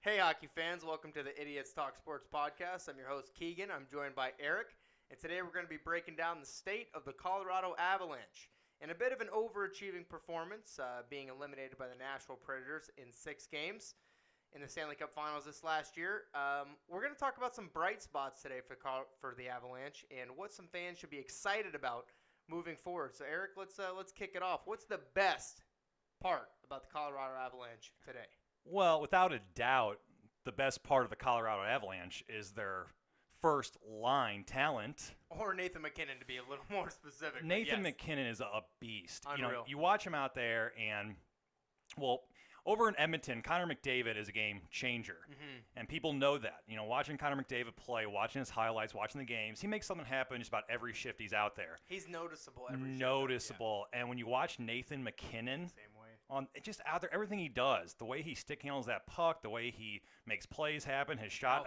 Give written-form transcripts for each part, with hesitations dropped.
Hey, hockey fans. Welcome to the Idiots Talk Sports podcast. I'm your host, Keegan. I'm joined by Eric. And today we're going to be breaking down the state of the Colorado Avalanche. In a bit of an overachieving performance, being eliminated by the Nashville Predators in 6 games in the Stanley Cup Finals this last year. We're going to talk about some bright spots today for the Avalanche and what some fans should be excited about moving forward. So, Eric, let's kick it off. What's the best part about the Colorado Avalanche today? Well, without a doubt, the best part of the Colorado Avalanche is their first-line talent. Or Nathan Mackinnon, to be a little more specific. Nathan Mackinnon is a beast. Unreal. You watch him out there, and, over in Edmonton, Connor McDavid is a game changer. Mm-hmm. And people know that. Watching Connor McDavid play, watching his highlights, watching the games, he makes something happen just about every shift he's out there. He's noticeable every shift. Noticeable. Yeah. And when you watch Nathan MacKinnon, same way. Just out there, everything he does, the way he stick handles that puck, the way he makes plays happen, his shot,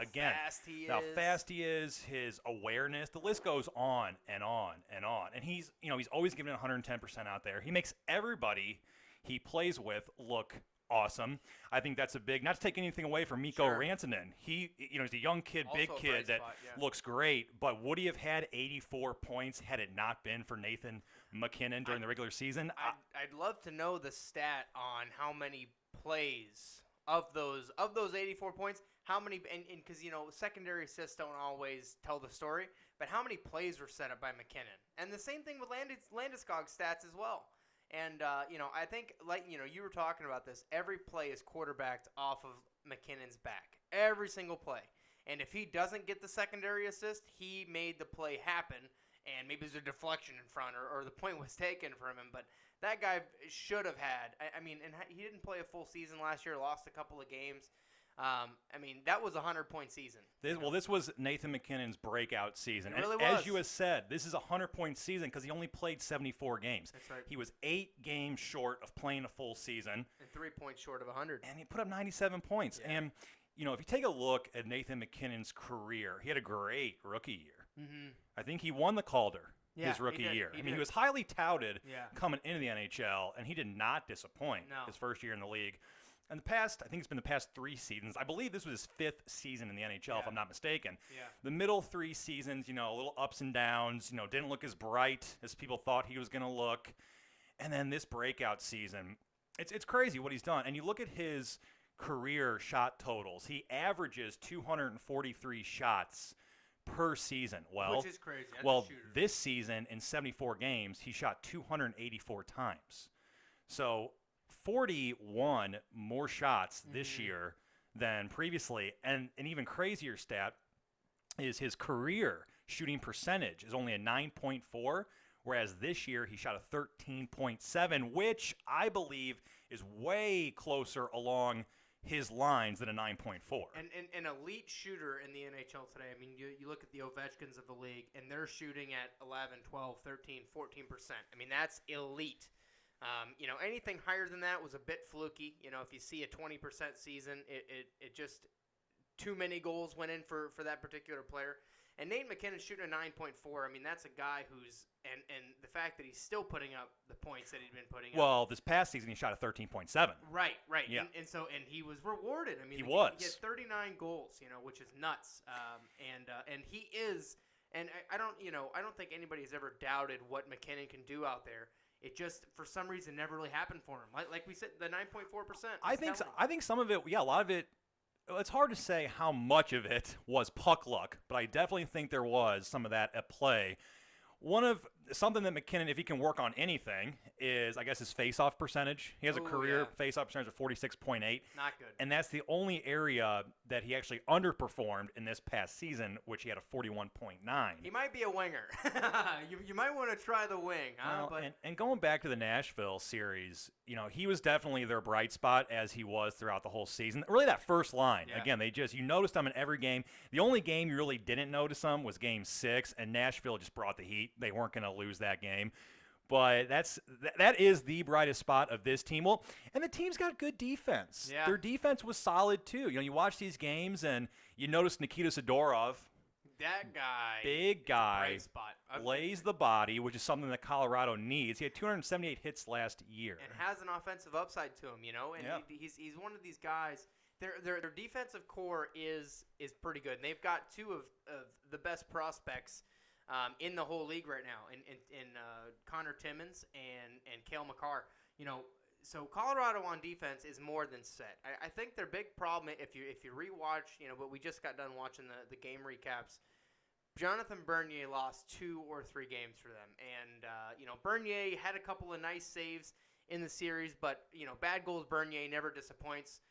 how fast he is, his awareness, the list goes on and on and on. And he's always giving it 110% out there. He makes everybody he plays with look awesome. I think that's a big, not to take anything away from Mikko Rantanen. He's a young kid, also big kid that looks great, but would he have had 84 points had it not been for Nathan MacKinnon during the regular season? I'd love to know the stat on how many plays of those 84 points, how many, and because, secondary assists don't always tell the story, but how many plays were set up by MacKinnon? And the same thing with Landeskog's stats as well. And, I think, you were talking about this, every play is quarterbacked off of McKinnon's back. Every single play. And if he doesn't get the secondary assist, he made the play happen, and maybe there's a deflection in front, or the point was taken from him. But that guy should have had, and he didn't play a full season last year, lost a couple of games. That was a 100-point season. This was Nathan MacKinnon's breakout season. It really and was. As you have said, this is a 100-point season because he only played 74 games. That's right. He was 8 games short of playing a full season. And 3 points short of 100. And he put up 97 points. Yeah. And, if you take a look at Nathan MacKinnon's career, he had a great rookie year. Mm-hmm. I think he won the Calder his rookie year. He was highly touted coming into the NHL, and he did not disappoint his first year in the league. In the past, I think it's been the past 3 seasons. I believe this was his 5th season in the NHL, if I'm not mistaken. Yeah. The middle 3 seasons, a little ups and downs, didn't look as bright as people thought he was going to look. And then this breakout season, it's crazy what he's done. And you look at his career shot totals. He averages 243 shots per season. Which is crazy. As a shooter. This season, in 74 games, he shot 284 times. So 41 more shots this year than previously. And an even crazier stat is his career shooting percentage is only a 9.4, whereas this year he shot a 13.7, which I believe is way closer along his lines than a 9.4. And an elite shooter in the NHL today. You look at the Ovechkins of the league, and they're shooting at 11, 12, 13, 14%. That's elite. Anything higher than that was a bit fluky. If you see a 20% season, it just too many goals went in for that particular player. And Nate MacKinnon shooting a 9.4. That's a guy who's and the fact that he's still putting up the points that he'd been putting up. Well, this past season he shot a 13.7. Right. Yeah. And he was rewarded. He was. He had 39 goals, which is nuts. And he is. And I don't think anybody's ever doubted what MacKinnon can do out there. It just, for some reason, never really happened for him. Like we said, the 9.4%. I think some of it, a lot of it, it's hard to say how much of it was puck luck, but I definitely think there was some of that at play. Something that MacKinnon, if he can work on anything, is, I guess, his face-off percentage. He has a career face-off percentage of 46.8. Not good. And that's the only area that he actually underperformed in this past season, which he had a 41.9. He might be a winger. you might want to try the wing. And going back to the Nashville series, he was definitely their bright spot as he was throughout the whole season. Really, that first line. Yeah. Again, you noticed him in every game. The only game you really didn't notice him was Game 6, and Nashville just brought the heat. They weren't going to lose that game. But that is the brightest spot of this team. Well, and the team's got good defense. Yeah. Their defense was solid, too. You watch these games, and you notice Nikita Zadorov. That guy. Big guy. Bright spot. Lays the body, which is something that Colorado needs. He had 278 hits last year. And has an offensive upside to him, And he's one of these guys Their defensive core is pretty good. And they've got two of the best prospects in the whole league right now, in Connor Timmons and Cale Makar. So Colorado on defense is more than set. I think their big problem, if you rewatch, but we just got done watching the game recaps. Jonathan Bernier lost 2 or 3 games for them, and Bernier had a couple of nice saves in the series, but bad goals. Bernier never disappoints.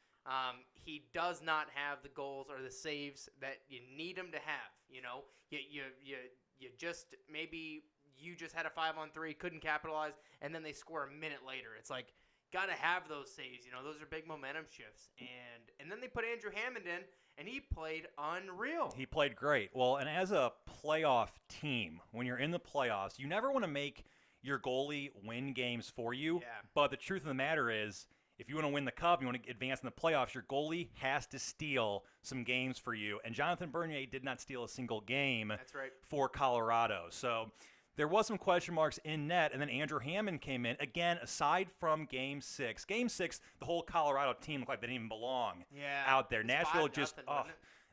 He does not have the goals or the saves that you need him to have. You just maybe you just had a 5-on-3, couldn't capitalize, and then they score a minute later. It's like, got to have those saves. Those are big momentum shifts. And then they put Andrew Hammond in, and he played unreal. He played great. Well, and as a playoff team, when you're in the playoffs, you never want to make your goalie win games for you. Yeah. But the truth of the matter is, if you want to win the Cup, you want to advance in the playoffs, your goalie has to steal some games for you. And Jonathan Bernier did not steal a single game. That's right. For Colorado. So there was some question marks in net, and then Andrew Hammond came in. Again, aside from Game 6. Game 6, the whole Colorado team looked like they didn't even belong out there. Nashville just –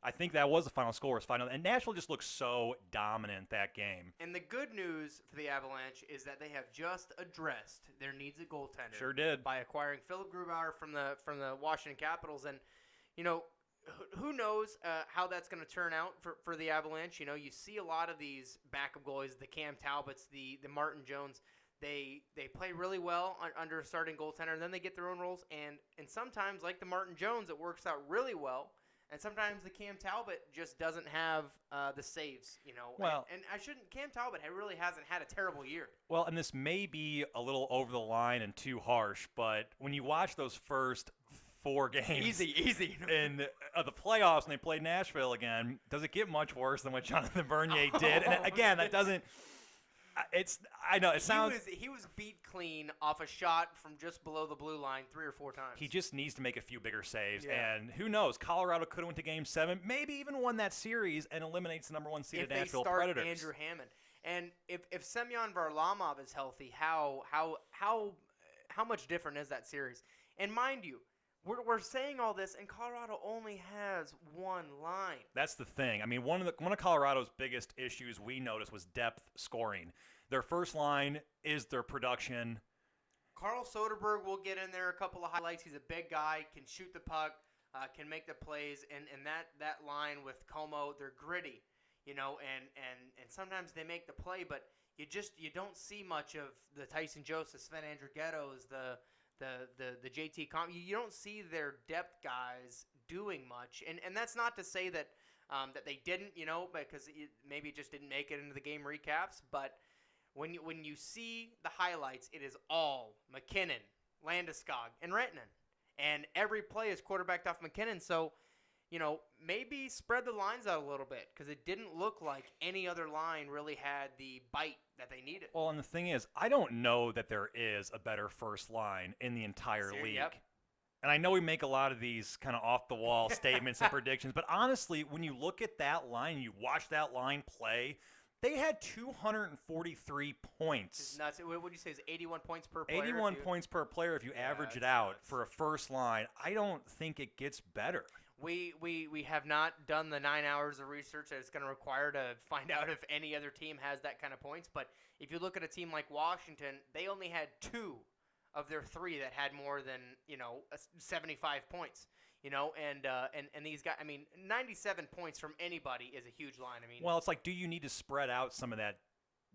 I think that was the final score. Was final, and Nashville just looked so dominant that game. And the good news for the Avalanche is that they have just addressed their needs at goaltender. Sure did. By acquiring Philip Grubauer from the Washington Capitals, and who knows how that's going to turn out for the Avalanche. You see a lot of these backup goalies, the Cam Talbots, the Martin Jones. They play really well under a starting goaltender, and then they get their own roles. And sometimes, like the Martin Jones, it works out really well. And sometimes the Cam Talbot just doesn't have the saves, Well, and Cam Talbot really hasn't had a terrible year. Well, and this may be a little over the line and too harsh, but when you watch those first 4 games easy in the playoffs and they played Nashville again, does it get much worse than what Jonathan Bernier did? And again, that doesn't. I know it sounds. He was beat clean off a shot from just below the blue line 3 or 4 times. He just needs to make a few bigger saves, yeah. And who knows? Colorado could have went to Game 7, maybe even won that series and eliminates the number 1 seeded Nashville Predators. If they start Andrew Hammond, and if Semyon Varlamov is healthy, how much different is that series? And mind you, we're saying all this, and Colorado only has 1 line. That's the thing. I mean, one of Colorado's biggest issues we noticed was depth scoring. Their first line is their production. Carl Soderberg will get in there a couple of highlights. He's a big guy, can shoot the puck, can make the plays, and that line with Como, they're gritty, and sometimes they make the play, but you don't see much of the Tyson Joseph, Sven Andrighettos, the JT Com. You don't see their depth guys doing much, and that's not to say that they didn't, because maybe it just didn't make it into the game recaps. But when you see the highlights, it is all McKinnon, Landeskog, and Rantanen, and every play is quarterbacked off McKinnon. So, maybe spread the lines out a little bit, because it didn't look like any other line really had the bite that they needed. Well, and the thing is, I don't know that there is a better first line in the entire league. Yep. And I know we make a lot of these kind of off-the-wall statements and predictions, but honestly, when you look at that line, you watch that line play, they had 243 points. It's nuts. What would you say is 81 points per player? 81 points per player if you average it out for a first line. I don't think it gets better. We have not done the 9 hours of research that it's going to require to find out if any other team has that kind of points. But if you look at a team like Washington, they only had 2 of their 3 that had more than 75 points. And these guys. I mean, 97 points from anybody is a huge line. I mean, well, it's like, do you need to spread out some of that?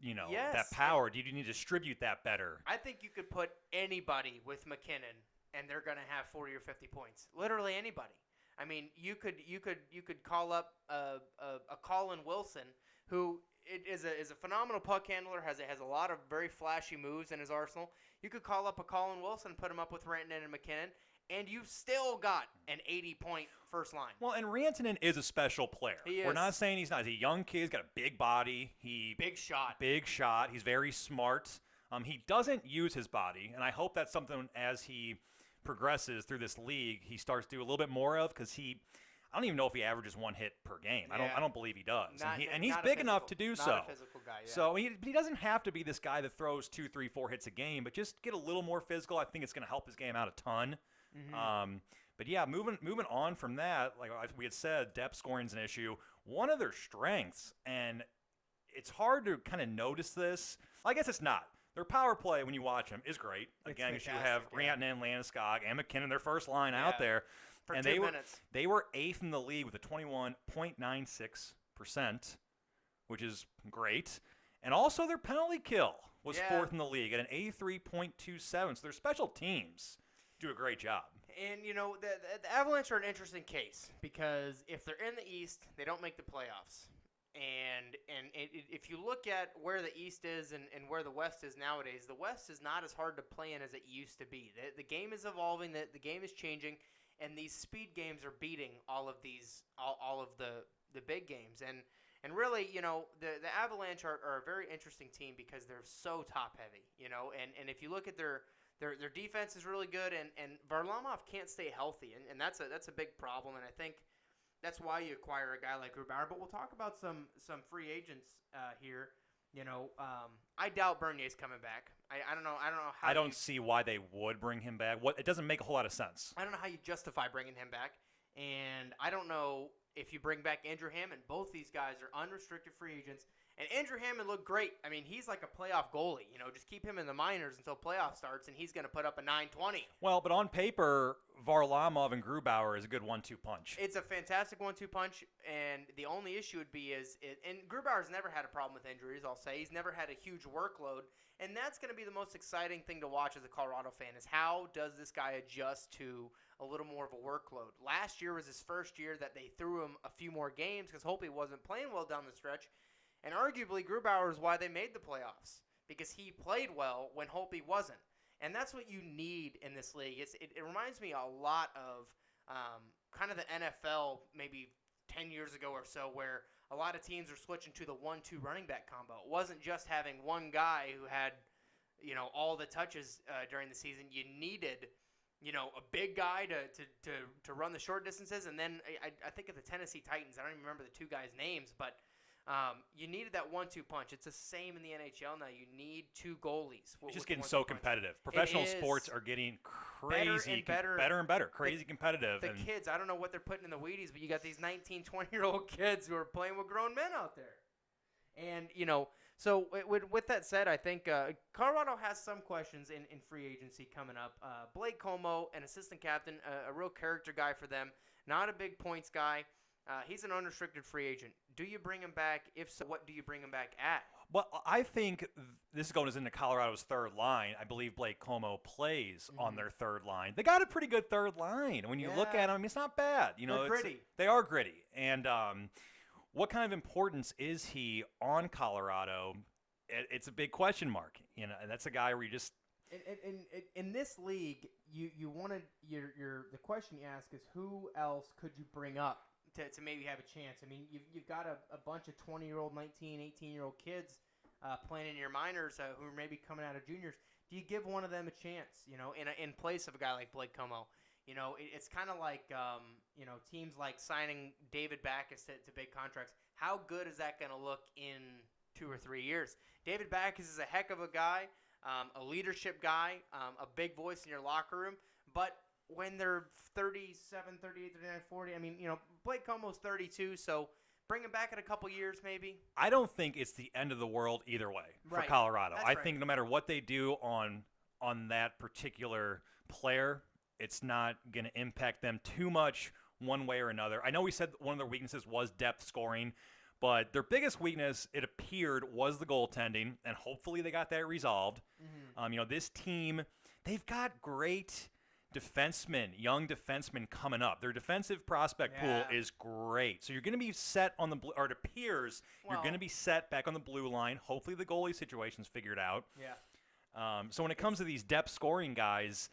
Yes, that power. Do you need to distribute that better? I think you could put anybody with McKinnon, and they're going to have 40 or 50 points. Literally anybody. I mean, you could call up a Colin Wilson, who is a phenomenal puck handler, has a lot of very flashy moves in his arsenal. You could call up a Colin Wilson, put him up with Rantanen and McKinnon, and you've still got an 80-point first line. Well, and Rantanen is a special player. He is. We're not saying he's not. He's a young kid. He's got a big body. Big shot. Big shot. He's very smart. He doesn't use his body, and I hope that's something as he progresses through this league, he starts to do a little bit more of, because I don't even know if he averages 1 hit per game. Yeah. I don't believe he does. And he's not big enough to do so. Not a physical guy, yeah. So he doesn't have to be this guy that throws 2, 3, 4 hits a game, but just get a little more physical. I think it's going to help his game out a ton. Mm-hmm. But yeah, moving on from that, like we had said, depth scoring's an issue. One of their strengths, and it's hard to kind of notice this. I guess it's not. Their power play, when you watch them, is great. Again, you have Rantanen, Landeskog, and McKinnon, their first line out there. For and 2 minutes. They were 8th in the league with a 21.96%, which is great. And also their penalty kill was 4th in the league at an 83.27. So their special teams do a great job. And, you know, the Avalanche are an interesting case because if they're in the East, they don't make the playoffs. And if you look at where the East is and where the West is nowadays, the West is not as hard to play in as it used to be. The game is evolving. The game is changing. And these speed games are beating all of the big games. And really, you know, the Avalanche are a very interesting team because they're so top-heavy, you know. And if you look at their defense is really good, and Varlamov can't stay healthy. And that's a big problem. And I think that's why you acquire a guy like Grubauer. But we'll talk about some free agents here. You know, I doubt Bernier's coming back. I don't know how. I don't see why they would bring him back. It doesn't make a whole lot of sense. I don't know how you justify bringing him back, and I don't know if you bring back Andrew Hammond. Both these guys are unrestricted free agents, and Andrew Hammond looked great. I mean, he's like a playoff goalie. You know, just keep him in the minors until playoff starts, and he's going to put up a .920. Well, but on paper, Varlamov and Grubauer is a good 1-2 punch. It's a fantastic 1-2 punch, and the only issue would be and Grubauer's never had a problem with injuries, I'll say. He's never had a huge workload, and that's going to be the most exciting thing to watch as a Colorado fan is how does this guy adjust to a little more of a workload. Last year was his first year that they threw him a few more games because Holtby wasn't playing well down the stretch, and arguably Grubauer is why they made the playoffs because he played well when Holtby wasn't. And that's what you need in this league. It reminds me a lot of kind of the NFL maybe 10 years ago or so where a lot of teams are switching to the 1-2 running back combo. It wasn't just having one guy who had, you know, all the touches during the season. You needed, you know, a big guy to run the short distances. And then I think of the Tennessee Titans. I don't even remember the two guys' names, but you needed that 1-2 punch. It's the same in the NHL now. You need two goalies. It's just getting so competitive. Professional sports are getting crazy, better and better. Crazy competitive. The kids, I don't know what they're putting in the Wheaties, but you got these 19, 20-year-old kids who are playing with grown men out there. And, you know, so with that said, I think Colorado has some questions in free agency coming up. Blake Como, an assistant captain, a real character guy for them, not a big points guy. He's an unrestricted free agent. Do you bring him back? If so, what do you bring him back at? Well, I think this is going into Colorado's third line. I believe Blake Como plays on their third line. They got a pretty good third line. When you look at them, it's not bad. You know, they're gritty. They are gritty. And what kind of importance is he on Colorado? It's a big question mark. You know, and that's a guy where you just. In this league, you wanted the question you ask is who else could you bring up to maybe have a chance? I mean, you've got a bunch of 20-year-old, 19, 18-year-old kids playing in your minors who are maybe coming out of juniors. Do you give one of them a chance, you know, in place of a guy like Blake Como? You know, it's kind of like, you know, teams like signing David Backes to big contracts. How good is that going to look in 2 or 3 years? David Backes is a heck of a guy, a leadership guy, a big voice in your locker room, but when they're 37, 38, 39, 40, I mean, you know, Blake Como's 32, so bring him back in a couple years maybe. I don't think it's the end of the world either way for Colorado. I think no matter what they do on that particular player, it's not going to impact them too much one way or another. I know we said one of their weaknesses was depth scoring, but their biggest weakness, it appeared, was the goaltending, and hopefully they got that resolved. You know, this team, they've got great defensemen, young defensemen coming up. Their defensive prospect pool is great. So you're going to be set on the blue, or it appears you're going to be set back on the blue line. Hopefully the goalie situation's figured out. So when it comes to these depth scoring guys,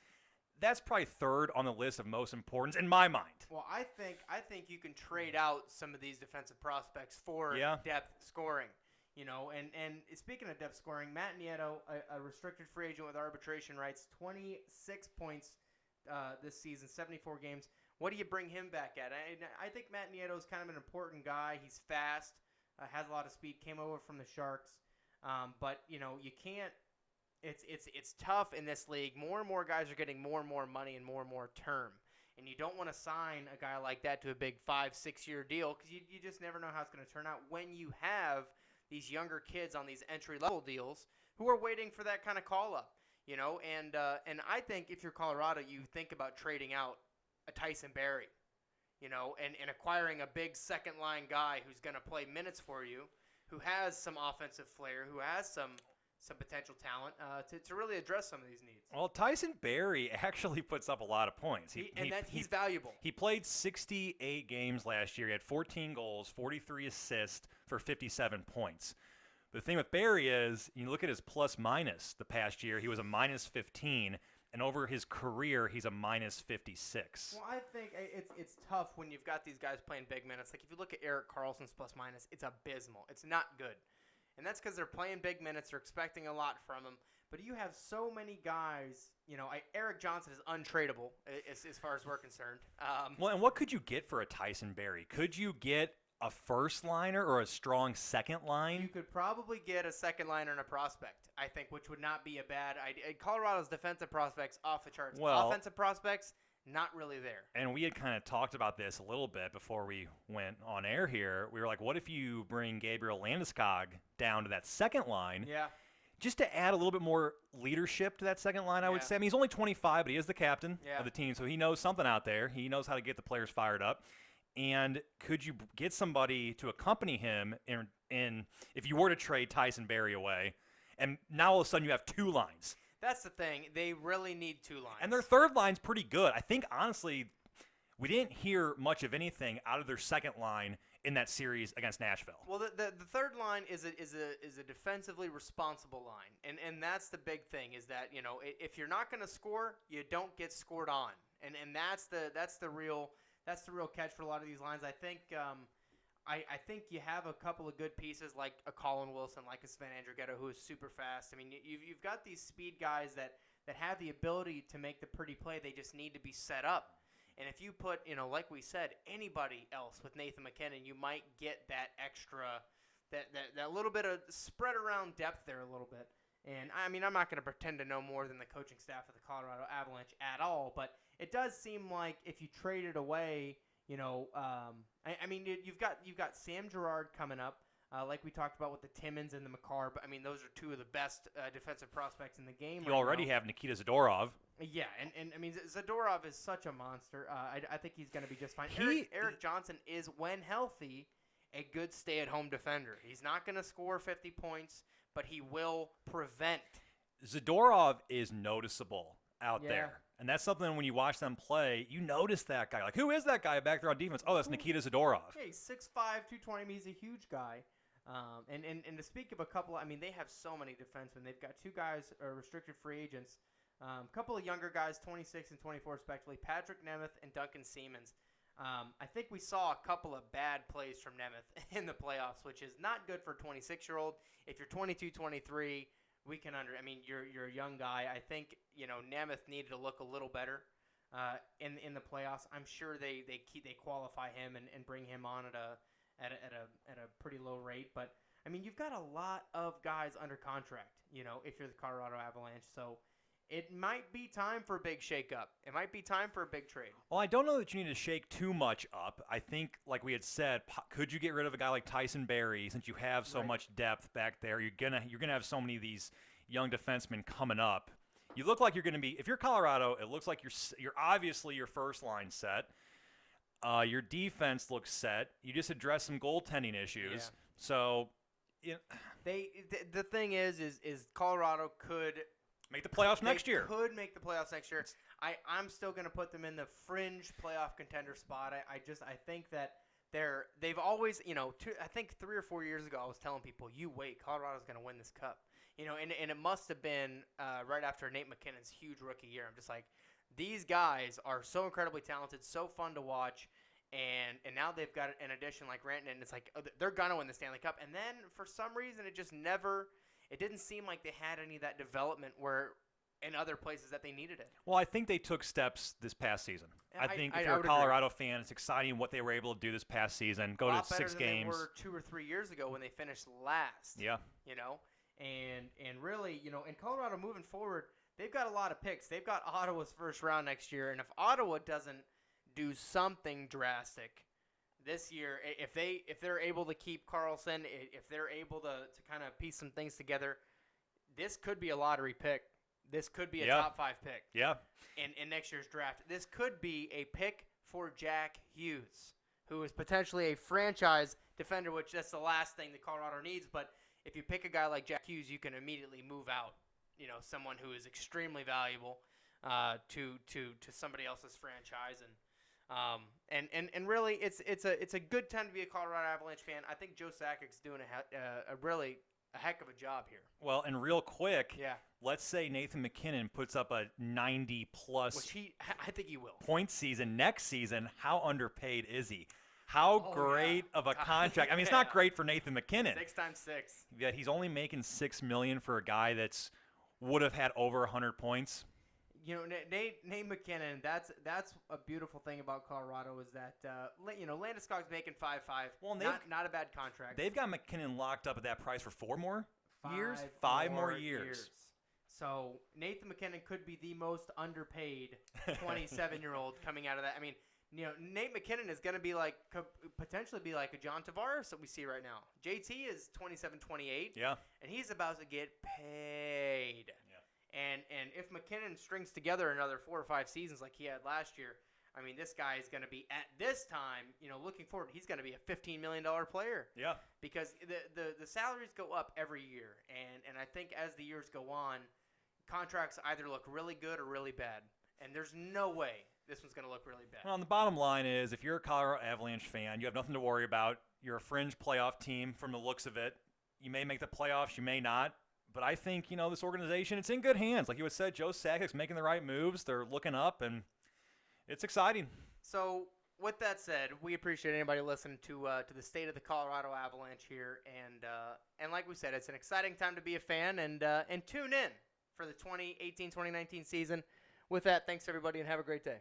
that's probably third on the list of most importance in my mind. Well, I think you can trade out some of these defensive prospects for depth scoring. You know, and speaking of depth scoring, Matt Nieto, a restricted free agent with arbitration rights, 26 points this season, 74 games. What do you bring him back at? I think Matt Nieto is kind of an important guy. He's fast, has a lot of speed, came over from the Sharks. But, you know, you can't – it's tough in this league. More and more guys are getting more and more money and more term. And you don't want to sign a guy like that to a big 5-6 year deal because you just never know how it's going to turn out when you have these younger kids on these entry-level deals who are waiting for that kind of call-up. And I think if you're Colorado, you think about trading out a Tyson Barrie, and acquiring a big second-line guy who's going to play minutes for you, who has some offensive flair, who has some potential talent to really address some of these needs. Well, Tyson Barrie actually puts up a lot of points. He's valuable. He played 68 games last year. He had 14 goals, 43 assists for 57 points. The thing with Barrie is, you look at his plus-minus the past year, he was a -15, and over his career, he's a -56. Well, I think it's tough when you've got these guys playing big minutes. Like, if you look at Erik Karlsson's plus-minus, it's abysmal. It's not good. And that's because they're playing big minutes. They're expecting a lot from him. But you have so many guys. Erik Johnson is untradeable as far as we're concerned. Well, and what could you get for a Tyson Barrie? Could you get a first liner or a strong second line? You could probably get a second liner and a prospect, I think, which would not be a bad idea. Colorado's defensive prospects off the charts. Well, offensive prospects, not really there. And we had kind of talked about this a little bit before we went on air here. We were like, what if you bring Gabriel Landeskog down to that second line? Yeah. Just to add a little bit more leadership to that second line, I would say. I mean, he's only 25, but he is the captain of the team, so he knows something out there. He knows how to get the players fired up. And could you get somebody to accompany him in if you were to trade Tyson Barrie away, and now all of a sudden you have two lines? That's the thing. They really need two lines. And their third line's pretty good. I think, honestly, we didn't hear much of anything out of their second line in that series against Nashville. Well, the third line is a defensively responsible line, and that's the big thing is that if you're not going to score, you don't get scored on, and that's the real catch for a lot of these lines. I think I think you have a couple of good pieces like a Colin Wilson, like a Sven Andrighetto, who is super fast. I mean, you've got these speed guys that have the ability to make the pretty play. They just need to be set up. And if you put, like we said, anybody else with Nathan Mackinnon, you might get that extra, that little bit of spread around depth there a little bit. And, I mean, I'm not going to pretend to know more than the coaching staff of the Colorado Avalanche at all, but it does seem like if you traded away, I mean, you've got Sam Girard coming up, like we talked about with the Timmins and the Makar. But I mean, those are two of the best defensive prospects in the game. You already have Nikita Zadorov. Yeah, and I mean, Zadorov is such a monster. I think he's going to be just fine. Erik Johnson is, when healthy, a good stay-at-home defender. He's not going to score 50 points, but he will prevent. Zadorov is noticeable out there. And that's something when you watch them play, you notice that guy. Like, who is that guy back there on defense? Oh, that's Nikita Zadorov. Yeah, he's 6'5", 220. I mean, he's a huge guy. And to speak of a couple, I mean, they have so many defensemen. They've got two guys, restricted free agents, a couple of younger guys, 26 and 24 respectively, Patrick Nemeth and Duncan Siemens. I think we saw a couple of bad plays from Nemeth in the playoffs, which is not good for a 26-year-old. If you're 22, 23, I mean, you're a young guy. I think, Nemeth needed to look a little better in the playoffs. I'm sure they qualify him and bring him on at a pretty low rate. But, I mean, you've got a lot of guys under contract, if you're the Colorado Avalanche. So it might be time for a big shakeup. It might be time for a big trade. Well, I don't know that you need to shake too much up. I think, like we had said, could you get rid of a guy like Tyson Barrie since you have so much depth back there? You're gonna have so many of these young defensemen coming up. You look like you're going to be. If you're Colorado, it looks like you're obviously your first line set. Your defense looks set. You just addressed some goaltending issues. Yeah. So, the thing is Colorado could make the playoffs next year. Could make the playoffs next year. I'm still going to put them in the fringe playoff contender spot. I think that they've always, I think 3 or 4 years ago I was telling people, you wait, Colorado's going to win this cup. And it must have been right after Nate McKinnon's huge rookie year. I'm just like, these guys are so incredibly talented, so fun to watch, and now they've got an addition like Rantanen, and it's like, they're going to win the Stanley Cup. And then for some reason it didn't seem like they had any of that development where in other places that they needed it. Well, I think they took steps this past season. I think if you're a Colorado fan, it's exciting what they were able to do this past season. Go to 6 games. They were 2 or 3 years ago when they finished last. Yeah. And really, in Colorado moving forward, they've got a lot of picks. They've got Ottawa's first round next year, and if Ottawa doesn't do something drastic this year. If they're able to keep Carlson, if they're able to kind of piece some things together, this could be a lottery pick. This could be a top 5 pick. Yeah. In next year's draft. This could be a pick for Jack Hughes, who is potentially a franchise defender, which that's the last thing that Colorado needs. But if you pick a guy like Jack Hughes, you can immediately move out, someone who is extremely valuable to somebody else's franchise. And really, it's a good time to be a Colorado Avalanche fan. I think Joe Sakic's doing a heck of a job here. Well, and real quick, Yeah. let's say Nathan MacKinnon puts up a 90-plus Which I think he will. point season next season. How underpaid is he? How great of a contract. I mean, it's not great for Nathan MacKinnon. 6 times 6. Yet he's only making $6 million for a guy that's would have had over 100 points. Nate MacKinnon. That's a beautiful thing about Colorado is that Landeskog's making 5.5. Well, not a bad contract. They've got MacKinnon locked up at that price for 4 more years. 5 more years. So Nathan MacKinnon could be the most underpaid 27-year-old coming out of that. I mean, Nate MacKinnon is going to potentially be like a John Tavares that we see right now. JT is 27-28. Yeah. And he's about to get paid. And if MacKinnon strings together another 4 or 5 seasons like he had last year, I mean, this guy is going to be, at this time, looking forward, he's going to be a $15 million player. Yeah. Because the salaries go up every year. And I think as the years go on, contracts either look really good or really bad. And there's no way this one's going to look really bad. Well, and the bottom line is, if you're a Colorado Avalanche fan, you have nothing to worry about. You're a fringe playoff team from the looks of it. You may make the playoffs, you may not. But I think, this organization, it's in good hands. Like you had said, Joe Sakic's making the right moves. They're looking up, and it's exciting. So, with that said, we appreciate anybody listening to the state of the Colorado Avalanche here. And like we said, it's an exciting time to be a fan. And tune in for the 2018-2019 season. With that, thanks, everybody, and have a great day.